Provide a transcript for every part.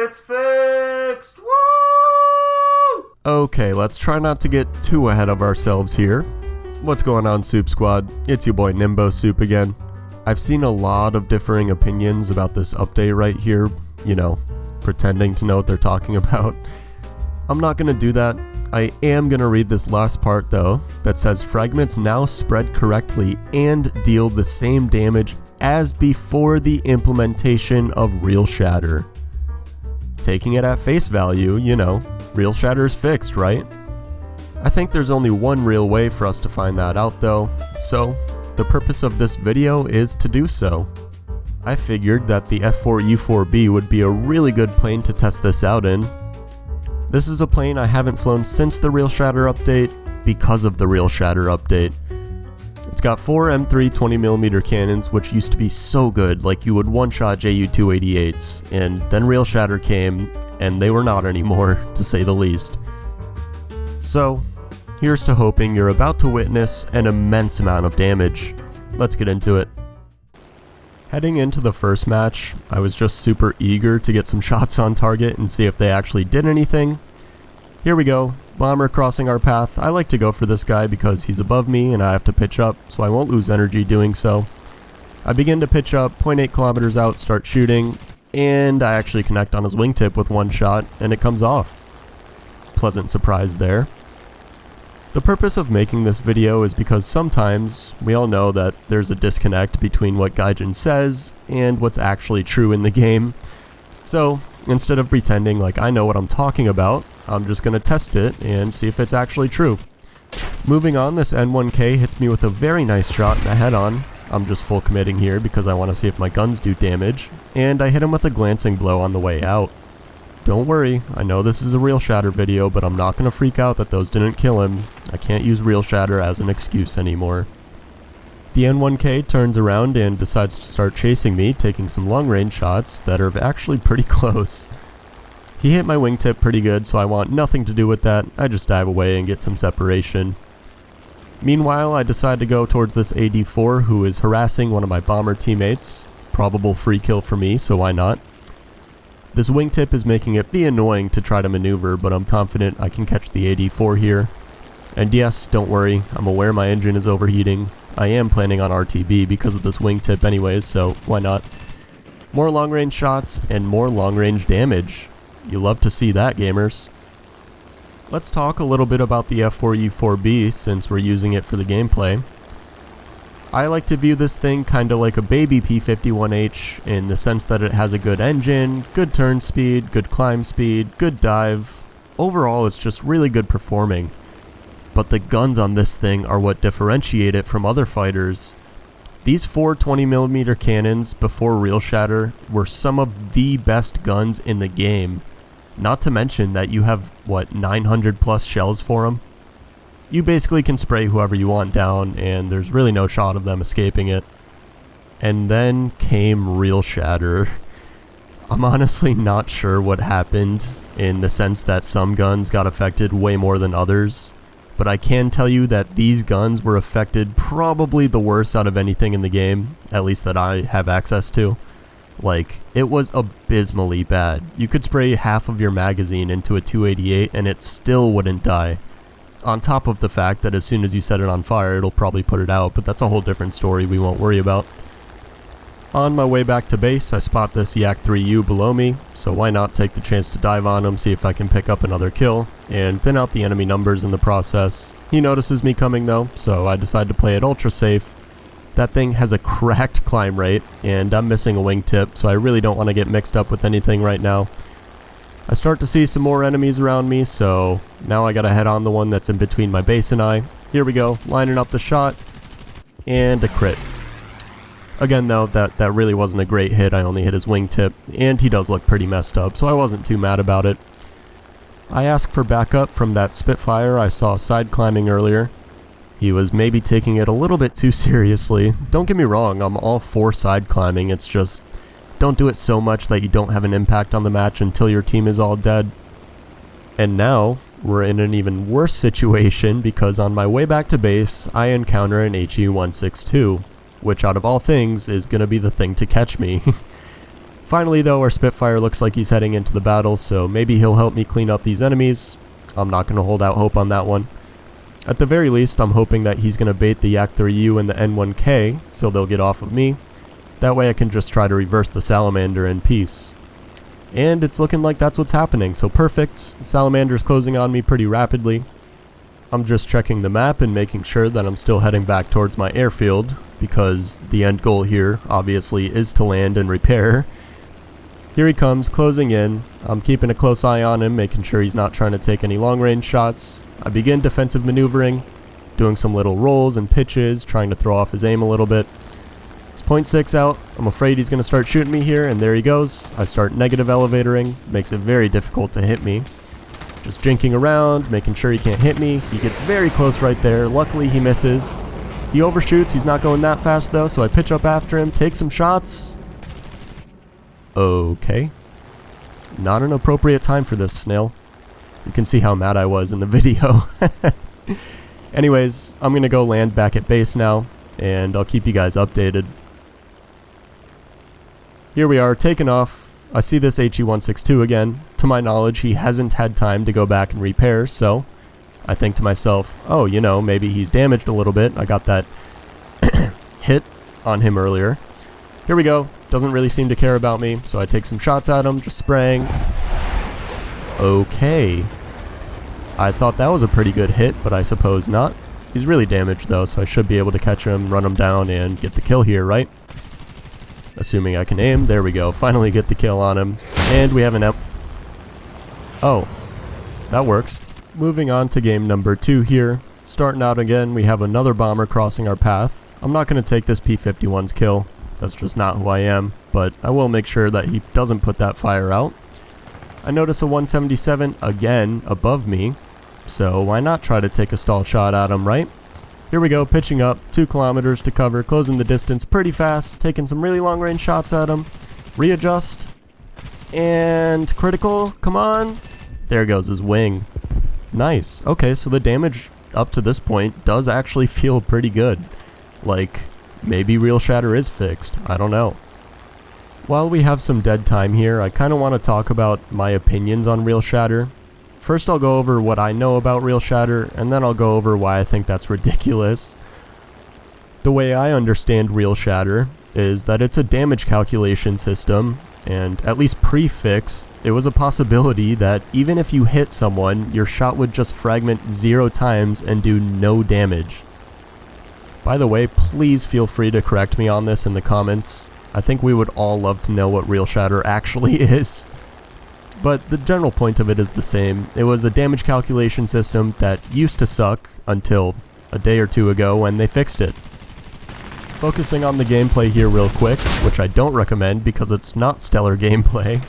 It's fixed! Woo! Okay, let's try not to get too ahead of ourselves here. What's going on, Soup Squad? It's your boy Nimbo Soup again. I've seen a lot of differing opinions about this update right here, you know, pretending to know what they're talking about. I'm not gonna do that. I am gonna read this last part though, that says fragments now spread correctly and deal the same damage as before the implementation of Realshatter. Taking it at face value, you know, Realshatter is fixed, right? I think there's only one real way for us to find that out though, so the purpose of this video is to do so. I figured that the F4U-4B would be a really good plane to test this out in. This is a plane I haven't flown since the Realshatter update because of the Realshatter update. It's got 4 M3 20mm cannons, which used to be so good, like you would one-shot Ju-288s, and then Realshatter came, and they were not anymore, to say the least. So, here's to hoping you're about to witness an immense amount of damage. Let's get into it. Heading into the first match, I was just super eager to get some shots on target and see if they actually did anything. Here we go, bomber crossing our path. I like to go for this guy because he's above me and I have to pitch up, so I won't lose energy doing so. I begin to pitch up, 0.8 kilometers out, start shooting, and I actually connect on his wingtip with one shot, and it comes off. Pleasant surprise there. The purpose of making this video is because sometimes we all know that there's a disconnect between what Gaijin says and what's actually true in the game. So instead of pretending like I know what I'm talking about, I'm just gonna test it and see if it's actually true. Moving on, this N1K hits me with a very nice shot in the head-on. I'm just full committing here because I want to see if my guns do damage, and I hit him with a glancing blow on the way out. Don't worry, I know this is a Realshatter video, but I'm not going to freak out that those didn't kill him. I can't use Realshatter as an excuse anymore. The N1K turns around and decides to start chasing me, taking some long-range shots that are actually pretty close. He hit my wingtip pretty good, so I want nothing to do with that. I just dive away and get some separation. Meanwhile, I decide to go towards this AD4 who is harassing one of my bomber teammates. Probable free kill for me, so why not? This wingtip is making it be annoying to try to maneuver, but I'm confident I can catch the AD4 here. And yes, don't worry, I'm aware my engine is overheating. I am planning on RTB because of this wingtip anyways, so why not? More long-range shots and more long-range damage. You love to see that, gamers. Let's talk a little bit about the F4U-4B since we're using it for the gameplay. I like to view this thing kinda like a baby P-51H in the sense that it has a good engine, good turn speed, good climb speed, good dive. Overall, it's just really good performing. But the guns on this thing are what differentiate it from other fighters. These 4 20mm cannons before Realshatter were some of the best guns in the game. Not to mention that you have, 900 plus shells for them? You basically can spray whoever you want down, and there's really no shot of them escaping it. And then came Realshatter. I'm honestly not sure what happened, in the sense that some guns got affected way more than others, but I can tell you that these guns were affected probably the worst out of anything in the game, at least that I have access to. Like, it was abysmally bad. You could spray half of your magazine into a 288 and it still wouldn't die. On top of the fact that as soon as you set it on fire, it'll probably put it out, but that's a whole different story we won't worry about. On my way back to base, I spot this F4U below me, so why not take the chance to dive on him, see if I can pick up another kill, and thin out the enemy numbers in the process. He notices me coming though, so I decide to play it ultra safe. That thing has a cracked climb rate, and I'm missing a wingtip, so I really don't want to get mixed up with anything right now. I start to see some more enemies around me, so now I gotta head on the one that's in between my base and I. Here we go, lining up the shot, and a crit. Again though, that really wasn't a great hit. I only hit his wingtip, and he does look pretty messed up, so I wasn't too mad about it. I asked for backup from that Spitfire I saw side climbing earlier. He was maybe taking it a little bit too seriously. Don't get me wrong, I'm all for side climbing, it's just don't do it so much that you don't have an impact on the match until your team is all dead. And now, we're in an even worse situation because on my way back to base, I encounter an HE-162, which out of all things is gonna be the thing to catch me. Finally though, our Spitfire looks like he's heading into the battle, so maybe he'll help me clean up these enemies. I'm not going to hold out hope on that one. At the very least, I'm hoping that he's going to bait the Yak-3U and the N1K, so they'll get off of me. That way I can just try to reverse the Salamander in peace. And it's looking like that's what's happening, so perfect. The Salamander's closing on me pretty rapidly. I'm just checking the map and making sure that I'm still heading back towards my airfield, because the end goal here, obviously, is to land and repair. Here he comes, closing in. I'm keeping a close eye on him, making sure he's not trying to take any long-range shots. I begin defensive maneuvering, doing some little rolls and pitches, trying to throw off his aim a little bit. It's 0.6 out. I'm afraid he's going to start shooting me here, and there he goes. I start negative elevatoring, makes it very difficult to hit me. Just jinking around, making sure he can't hit me. He gets very close right there. Luckily he misses. He overshoots, he's not going that fast though, so I pitch up after him, take some shots. Okay. Not an appropriate time for this, Snail. You can see how mad I was in the video. Anyways, I'm gonna go land back at base now, and I'll keep you guys updated. Here we are, taking off. I see this HE-162 again. To my knowledge, he hasn't had time to go back and repair, so I think to myself, oh, you know, maybe he's damaged a little bit. I got that hit on him earlier. Here we go. Doesn't really seem to care about me, so I take some shots at him, just spraying. Okay. I thought that was a pretty good hit, but I suppose not. He's really damaged though, so I should be able to catch him, run him down, and get the kill here, right? Assuming I can aim. There we go. Finally get the kill on him. And we have an Oh. That works. Moving on to game number 2 here. Starting out again, we have another bomber crossing our path. I'm not going to take this P-51's kill. That's just not who I am. But I will make sure that he doesn't put that fire out. I notice a 177 again above me. So why not try to take a stall shot at him, right? Here we go, pitching up, 2 kilometers to cover, closing the distance pretty fast, taking some really long range shots at him. Readjust. And critical, come on. There goes his wing. Nice. Okay, so the damage up to this point does actually feel pretty good. Like, maybe Realshatter is fixed. I don't know. While we have some dead time here, I kind of want to talk about my opinions on Realshatter. First I'll go over what I know about Realshatter, and then I'll go over why I think that's ridiculous. The way I understand Realshatter is that it's a damage calculation system, and at least pre-fix, it was a possibility that even if you hit someone, your shot would just fragment 0 times and do no damage. By the way, please feel free to correct me on this in the comments. I think we would all love to know what Realshatter actually is. But the general point of it is the same. It was a damage calculation system that used to suck until a day or 2 ago when they fixed it. Focusing on the gameplay here real quick, which I don't recommend because it's not stellar gameplay.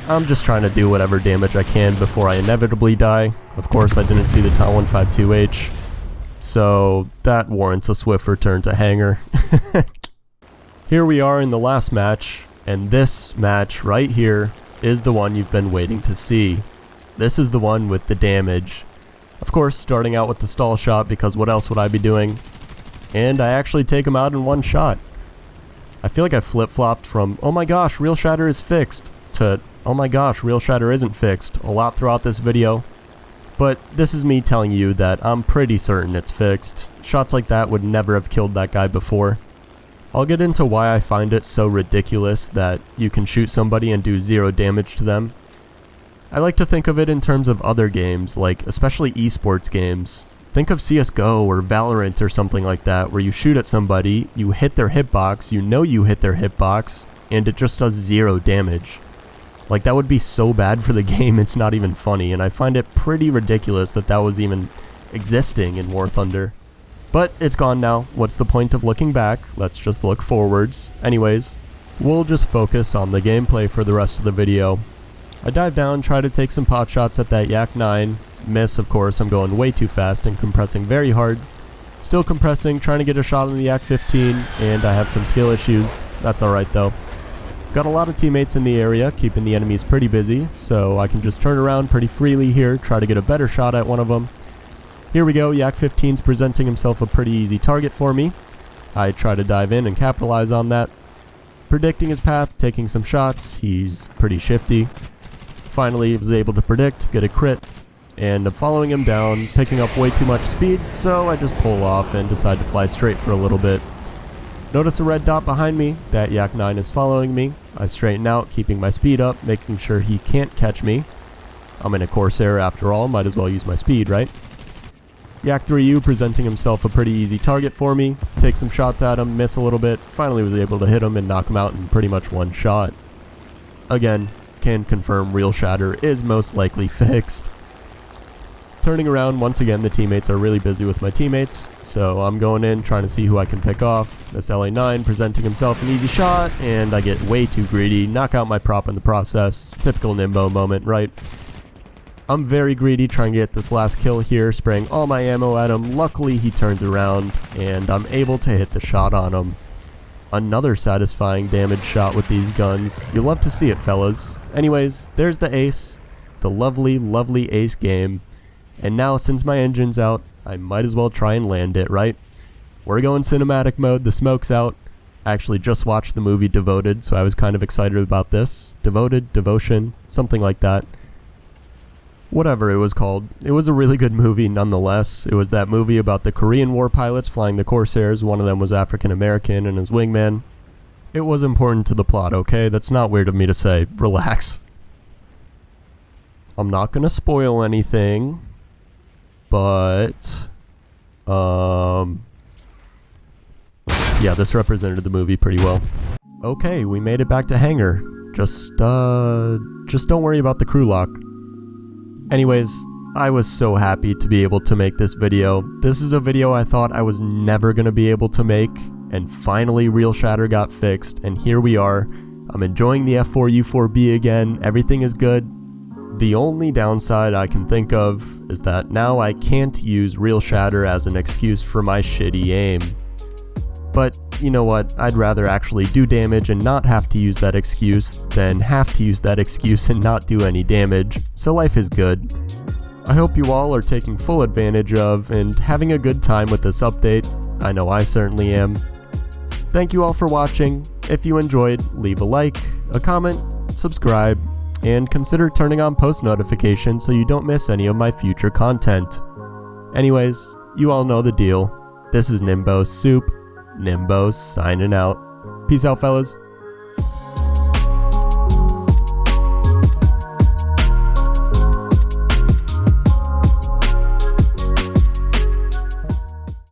I'm just trying to do whatever damage I can before I inevitably die. Of course, I didn't see the TAL 152H, so that warrants a swift return to hangar. Here we are in the last match, and this match right here is the one you've been waiting to see. This is the one with the damage. Of course, starting out with the stall shot, because what else would I be doing? And I actually take him out in one shot. I feel like I flip-flopped from, oh my gosh, Realshatter is fixed, to, oh my gosh, Realshatter isn't fixed, a lot throughout this video. But this is me telling you that I'm pretty certain it's fixed. Shots like that would never have killed that guy before. I'll get into why I find it so ridiculous that you can shoot somebody and do 0 damage to them. I like to think of it in terms of other games, like especially esports games. Think of CSGO or Valorant or something like that, where you shoot at somebody, you hit their hitbox, you know you hit their hitbox, and it just does 0 damage. Like, that would be so bad for the game, it's not even funny, and I find it pretty ridiculous that that was even existing in War Thunder. But it's gone now. What's the point of looking back? Let's just look forwards. Anyways, we'll just focus on the gameplay for the rest of the video. I dive down, try to take some pot shots at that Yak-9. Miss, of course. I'm going way too fast and compressing very hard. Still compressing, trying to get a shot on the Yak-15, and I have some skill issues. That's alright though. Got a lot of teammates in the area, keeping the enemies pretty busy, so I can just turn around pretty freely here, try to get a better shot at one of them. Here we go, Yak-15's presenting himself a pretty easy target for me. I try to dive in and capitalize on that. predicting his path, taking some shots. He's pretty shifty. Finally was able to predict, get a crit, and I'm following him down, picking up way too much speed, so I just pull off and decide to fly straight for a little bit. Notice a red dot behind me, that Yak 9 is following me. I straighten out, keeping my speed up, making sure he can't catch me. I'm in a Corsair after all, might as well use my speed, right? Yak 3U presenting himself a pretty easy target for me, take some shots at him, miss a little bit, finally was able to hit him and knock him out in pretty much one shot. Again, can confirm Realshatter is most likely fixed. Turning around, once again the teammates are really busy with my teammates, so I'm going in trying to see who I can pick off. This LA9 presenting himself an easy shot, and I get way too greedy, knock out my prop in the process. Typical Nimbo moment, right? I'm very greedy trying to get this last kill here, spraying all my ammo at him. Luckily he turns around, and I'm able to hit the shot on him. Another satisfying damage shot with these guns. You'll love to see it, fellas. Anyways, there's the ace. The lovely, lovely ace game. And now, since my engine's out, I might as well try and land it, right? We're going cinematic mode, the smoke's out. I actually just watched the movie Devoted, so I was kind of excited about this. Devoted, Devotion, something like that. Whatever it was called. It was a really good movie nonetheless. It was that movie about the Korean War pilots flying the Corsairs. One of them was African American and his wingman. It was important to the plot, okay? That's not weird of me to say. Relax. I'm not gonna spoil anything, but yeah, this represented the movie pretty well. Okay, we made it back to hangar. Just don't worry about the crew lock. Anyways, I was so happy to be able to make this video. This is a video I thought I was never gonna be able to make, and finally Realshatter got fixed, and here we are. I'm enjoying the F4U-4B again, everything is good. The only downside I can think of is that now I can't use Realshatter as an excuse for my shitty aim. But you know what, I'd rather actually do damage and not have to use that excuse than have to use that excuse and not do any damage, so life is good. I hope you all are taking full advantage of and having a good time with this update. I know I certainly am. Thank you all for watching. If you enjoyed, leave a like, a comment, subscribe, and consider turning on post notifications so you don't miss any of my future content. Anyways, you all know the deal. This is Nimbo Soup. Nimbo signing out. Peace out, fellas.